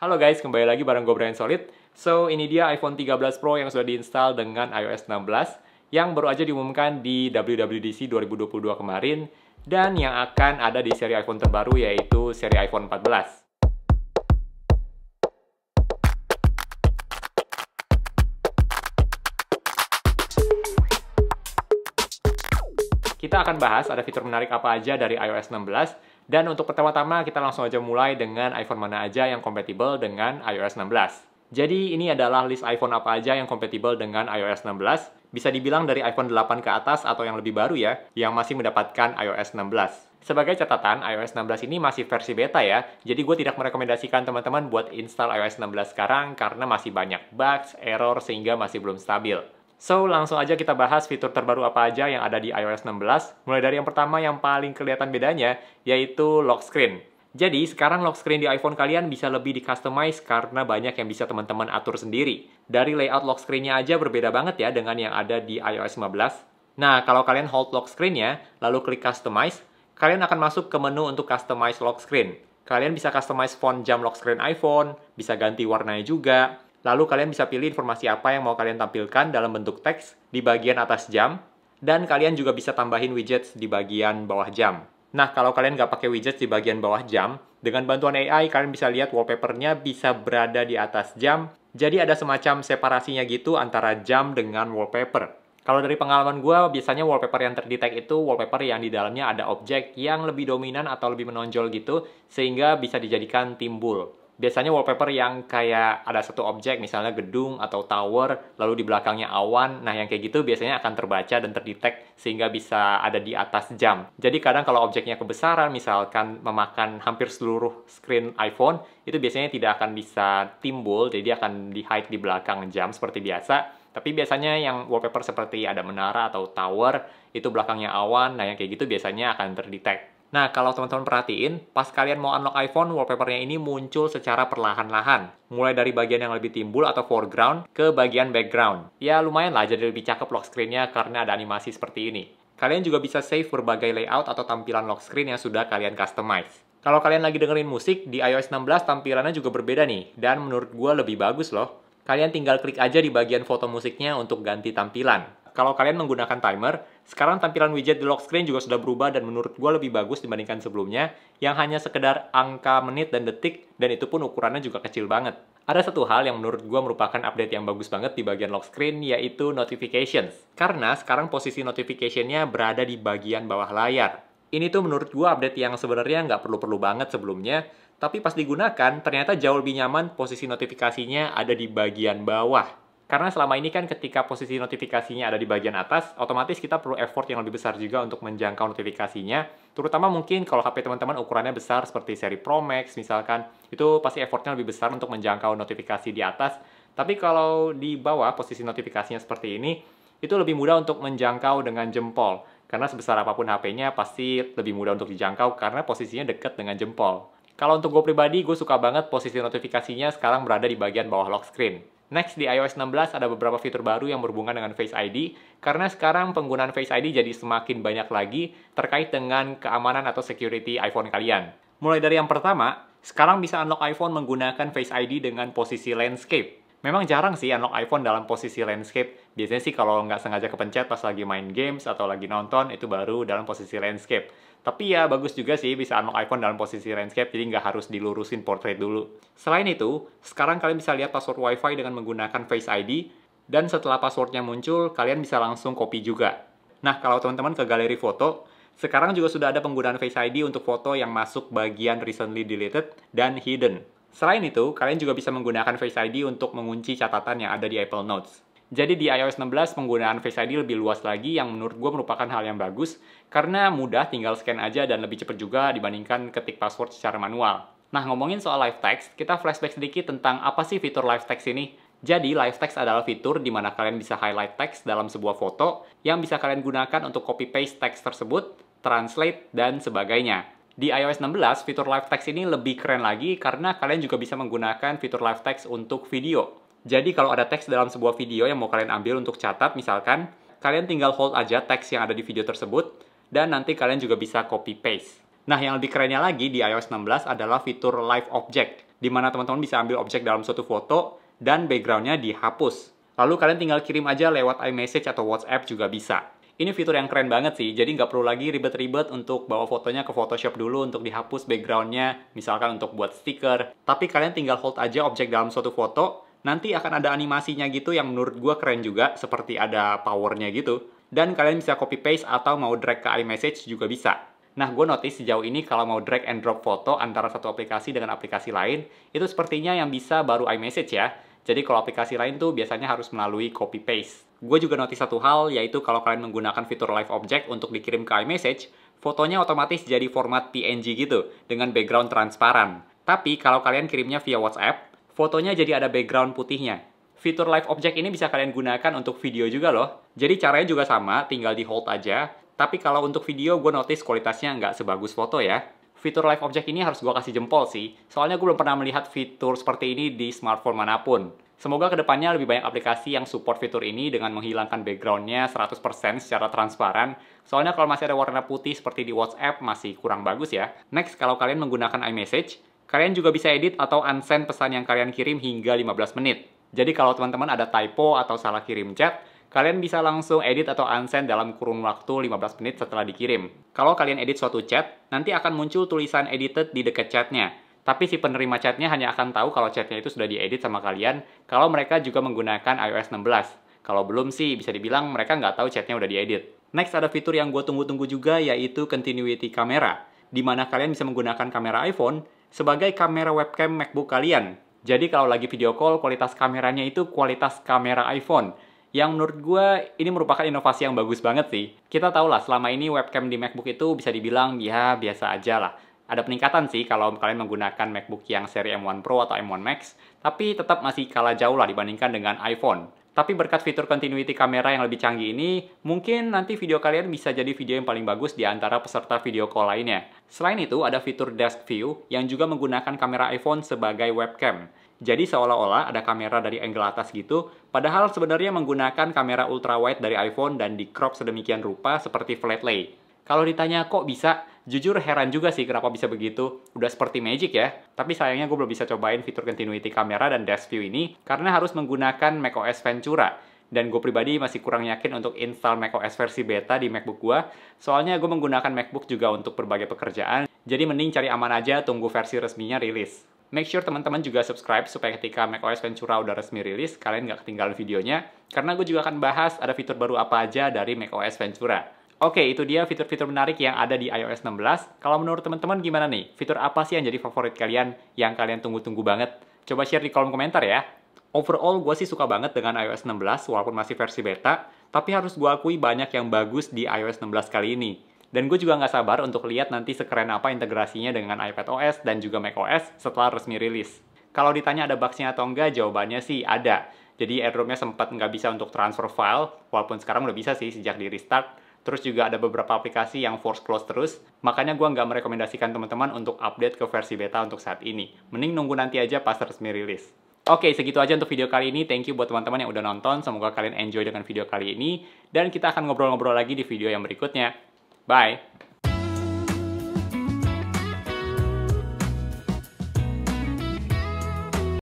Halo guys, kembali lagi bareng gue Brian Solid. So, ini dia iPhone 13 Pro yang sudah diinstal dengan iOS 16 yang baru aja diumumkan di WWDC 2022 kemarin dan yang akan ada di seri iPhone terbaru yaitu seri iPhone 14. Kita akan bahas ada fitur menarik apa aja dari iOS 16, dan untuk pertama-tama kita langsung aja mulai dengan iPhone mana aja yang kompatibel dengan iOS 16. Jadi ini adalah list iPhone apa aja yang kompatibel dengan iOS 16. Bisa dibilang dari iPhone 8 ke atas atau yang lebih baru ya, yang masih mendapatkan iOS 16. Sebagai catatan, iOS 16 ini masih versi beta ya, jadi gue tidak merekomendasikan teman-teman buat install iOS 16 sekarang karena masih banyak bugs, error, sehingga masih belum stabil. So, langsung aja kita bahas fitur terbaru apa aja yang ada di iOS 16. Mulai dari yang pertama yang paling kelihatan bedanya, yaitu lock screen. Jadi, sekarang lock screen di iPhone kalian bisa lebih di-customize karena banyak yang bisa teman-teman atur sendiri. Dari layout lock screen-nya aja berbeda banget ya dengan yang ada di iOS 15. Nah, kalau kalian hold lock screen-nya, lalu klik customize, kalian akan masuk ke menu untuk customize lock screen. Kalian bisa customize font jam lock screen iPhone, bisa ganti warnanya juga. Lalu kalian bisa pilih informasi apa yang mau kalian tampilkan dalam bentuk teks di bagian atas jam, dan kalian juga bisa tambahin widgets di bagian bawah jam. Nah, kalau kalian nggak pakai widgets di bagian bawah jam, dengan bantuan AI kalian bisa lihat wallpaper-nya bisa berada di atas jam, jadi ada semacam separasinya gitu antara jam dengan wallpaper. Kalau dari pengalaman gue, biasanya wallpaper yang terdetek itu wallpaper yang di dalamnya ada objek yang lebih dominan atau lebih menonjol gitu, sehingga bisa dijadikan timbul. Biasanya wallpaper yang kayak ada satu objek, misalnya gedung atau tower, lalu di belakangnya awan. Nah, yang kayak gitu biasanya akan terbaca dan terdetek sehingga bisa ada di atas jam. Jadi kadang kalau objeknya kebesaran, misalkan memakan hampir seluruh screen iPhone, itu biasanya tidak akan bisa timbul, jadi akan di-hide di belakang jam seperti biasa. Tapi biasanya yang wallpaper seperti ada menara atau tower, itu belakangnya awan, nah yang kayak gitu biasanya akan terdetek. Nah, kalau teman-teman perhatiin, pas kalian mau unlock iPhone, wallpapernya ini muncul secara perlahan-lahan. Mulai dari bagian yang lebih timbul atau foreground ke bagian background. Ya, lumayan lah jadi lebih cakep lock screen-nya karena ada animasi seperti ini. Kalian juga bisa save berbagai layout atau tampilan lock screen yang sudah kalian customize. Kalau kalian lagi dengerin musik, di iOS 16 tampilannya juga berbeda nih, dan menurut gue lebih bagus loh. Kalian tinggal klik aja di bagian foto musiknya untuk ganti tampilan. Kalau kalian menggunakan timer, sekarang tampilan widget di lock screen juga sudah berubah dan menurut gue lebih bagus dibandingkan sebelumnya, yang hanya sekedar angka menit dan detik, dan itu pun ukurannya juga kecil banget. Ada satu hal yang menurut gue merupakan update yang bagus banget di bagian lock screen, yaitu notifications. Karena sekarang posisi notification-nya berada di bagian bawah layar. Ini tuh menurut gue update yang sebenarnya nggak perlu-perlu banget sebelumnya, tapi pas digunakan, ternyata jauh lebih nyaman posisi notifikasinya ada di bagian bawah. Karena selama ini kan ketika posisi notifikasinya ada di bagian atas, otomatis kita perlu effort yang lebih besar juga untuk menjangkau notifikasinya. Terutama mungkin kalau HP teman-teman ukurannya besar seperti seri Pro Max misalkan, itu pasti effortnya lebih besar untuk menjangkau notifikasi di atas. Tapi kalau di bawah posisi notifikasinya seperti ini, itu lebih mudah untuk menjangkau dengan jempol. Karena sebesar apapun HP-nya pasti lebih mudah untuk dijangkau karena posisinya dekat dengan jempol. Kalau untuk gue pribadi, gue suka banget posisi notifikasinya sekarang berada di bagian bawah lock screen. Next, di iOS 16 ada beberapa fitur baru yang berhubungan dengan Face ID, karena sekarang penggunaan Face ID jadi semakin banyak lagi terkait dengan keamanan atau security iPhone kalian. Mulai dari yang pertama, sekarang bisa unlock iPhone menggunakan Face ID dengan posisi landscape. Memang jarang sih unlock iPhone dalam posisi landscape. Biasanya sih kalau nggak sengaja kepencet pas lagi main games atau lagi nonton, itu baru dalam posisi landscape. Tapi ya bagus juga sih bisa unlock iPhone dalam posisi landscape, jadi nggak harus dilurusin portrait dulu. Selain itu, sekarang kalian bisa lihat password WiFi dengan menggunakan Face ID, dan setelah passwordnya muncul, kalian bisa langsung copy juga. Nah, kalau teman-teman ke galeri foto, sekarang juga sudah ada penggunaan Face ID untuk foto yang masuk bagian recently deleted dan hidden. Selain itu, kalian juga bisa menggunakan Face ID untuk mengunci catatan yang ada di Apple Notes. Jadi di iOS 16 penggunaan Face ID lebih luas lagi yang menurut gue merupakan hal yang bagus karena mudah tinggal scan aja dan lebih cepat juga dibandingkan ketik password secara manual. Nah, ngomongin soal live text, kita flashback sedikit tentang apa sih fitur live text ini. Jadi, live text adalah fitur di mana kalian bisa highlight teks dalam sebuah foto yang bisa kalian gunakan untuk copy-paste teks tersebut, translate, dan sebagainya. Di iOS 16, fitur live text ini lebih keren lagi karena kalian juga bisa menggunakan fitur live text untuk video. Jadi kalau ada teks dalam sebuah video yang mau kalian ambil untuk catat misalkan, kalian tinggal hold aja teks yang ada di video tersebut, dan nanti kalian juga bisa copy-paste. Nah, yang lebih kerennya lagi di iOS 16 adalah fitur Live Object. di mana teman-teman bisa ambil objek dalam suatu foto dan backgroundnya dihapus. Lalu kalian tinggal kirim aja lewat iMessage atau WhatsApp juga bisa. Ini fitur yang keren banget sih, jadi nggak perlu lagi ribet-ribet untuk bawa fotonya ke Photoshop dulu untuk dihapus backgroundnya, misalkan untuk buat stiker. Tapi kalian tinggal hold aja objek dalam suatu foto, nanti akan ada animasinya gitu yang menurut gue keren juga, seperti ada powernya gitu. Dan kalian bisa copy-paste atau mau drag ke iMessage juga bisa. Nah, gue notice sejauh ini kalau mau drag and drop foto antara satu aplikasi dengan aplikasi lain, itu sepertinya yang bisa baru iMessage ya. Jadi kalau aplikasi lain tuh biasanya harus melalui copy-paste. Gue juga notice satu hal, yaitu kalau kalian menggunakan fitur Live Object untuk dikirim ke iMessage, fotonya otomatis jadi format PNG gitu, dengan background transparan. Tapi kalau kalian kirimnya via WhatsApp, fotonya jadi ada background putihnya. Fitur Live Object ini bisa kalian gunakan untuk video juga loh. Jadi caranya juga sama, tinggal di hold aja. Tapi kalau untuk video, gue notice kualitasnya nggak sebagus foto ya. Fitur Live Object ini harus gue kasih jempol sih, soalnya gue belum pernah melihat fitur seperti ini di smartphone manapun. Semoga kedepannya lebih banyak aplikasi yang support fitur ini dengan menghilangkan backgroundnya 100% secara transparan, soalnya kalau masih ada warna putih seperti di WhatsApp masih kurang bagus ya. Next, kalau kalian menggunakan iMessage, kalian juga bisa edit atau unsend pesan yang kalian kirim hingga 15 menit. Jadi kalau teman-teman ada typo atau salah kirim chat, kalian bisa langsung edit atau unsend dalam kurun waktu 15 menit setelah dikirim. Kalau kalian edit suatu chat, nanti akan muncul tulisan edited di dekat chatnya. Tapi si penerima chatnya hanya akan tahu kalau chatnya itu sudah diedit sama kalian, kalau mereka juga menggunakan iOS 16. Kalau belum sih, bisa dibilang mereka nggak tahu chatnya udah diedit. Next, ada fitur yang gue tunggu-tunggu juga, yaitu Continuity Camera, di mana kalian bisa menggunakan kamera iPhone sebagai kamera webcam MacBook kalian. Jadi kalau lagi video call, kualitas kameranya itu kualitas kamera iPhone. Yang menurut gue, ini merupakan inovasi yang bagus banget sih. Kita tahu lah, selama ini webcam di MacBook itu bisa dibilang, ya biasa aja lah. Ada peningkatan sih kalau kalian menggunakan MacBook yang seri M1 Pro atau M1 Max, tapi tetap masih kalah jauh lah dibandingkan dengan iPhone. Tapi berkat fitur continuity kamera yang lebih canggih ini, mungkin nanti video kalian bisa jadi video yang paling bagus di antara peserta video call lainnya. Selain itu, ada fitur Desk View yang juga menggunakan kamera iPhone sebagai webcam. Jadi seolah-olah ada kamera dari angle atas gitu, padahal sebenarnya menggunakan kamera ultrawide dari iPhone dan di crop sedemikian rupa seperti flat lay. Kalau ditanya kok bisa, jujur heran juga sih kenapa bisa begitu. Udah seperti magic ya. Tapi sayangnya gue belum bisa cobain fitur continuity kamera dan desk view ini karena harus menggunakan macOS Ventura. Dan gue pribadi masih kurang yakin untuk install macOS versi beta di MacBook gue. Soalnya gue menggunakan MacBook juga untuk berbagai pekerjaan. Jadi mending cari aman aja, tunggu versi resminya rilis. Make sure teman-teman juga subscribe supaya ketika macOS Ventura udah resmi rilis, kalian nggak ketinggalan videonya. Karena gue juga akan bahas ada fitur baru apa aja dari macOS Ventura. Oke, itu dia fitur-fitur menarik yang ada di iOS 16. Kalau menurut teman-teman gimana nih? Fitur apa sih yang jadi favorit kalian, yang kalian tunggu-tunggu banget? Coba share di kolom komentar ya. Overall, gue sih suka banget dengan iOS 16, walaupun masih versi beta, tapi harus gue akui banyak yang bagus di iOS 16 kali ini. Dan gue juga nggak sabar untuk lihat nanti sekeren apa integrasinya dengan iPadOS dan juga macOS setelah resmi rilis. Kalau ditanya ada bugs-nya atau enggak, jawabannya sih ada. Jadi AirDrop-nya sempat nggak bisa untuk transfer file, walaupun sekarang udah bisa sih sejak di restart. Terus juga ada beberapa aplikasi yang force close terus, makanya gue nggak merekomendasikan teman-teman untuk update ke versi beta untuk saat ini. Mending nunggu nanti aja pas resmi rilis. Oke, segitu aja untuk video kali ini. Thank you buat teman-teman yang udah nonton. Semoga kalian enjoy dengan video kali ini. Dan kita akan ngobrol-ngobrol lagi di video yang berikutnya. Bye!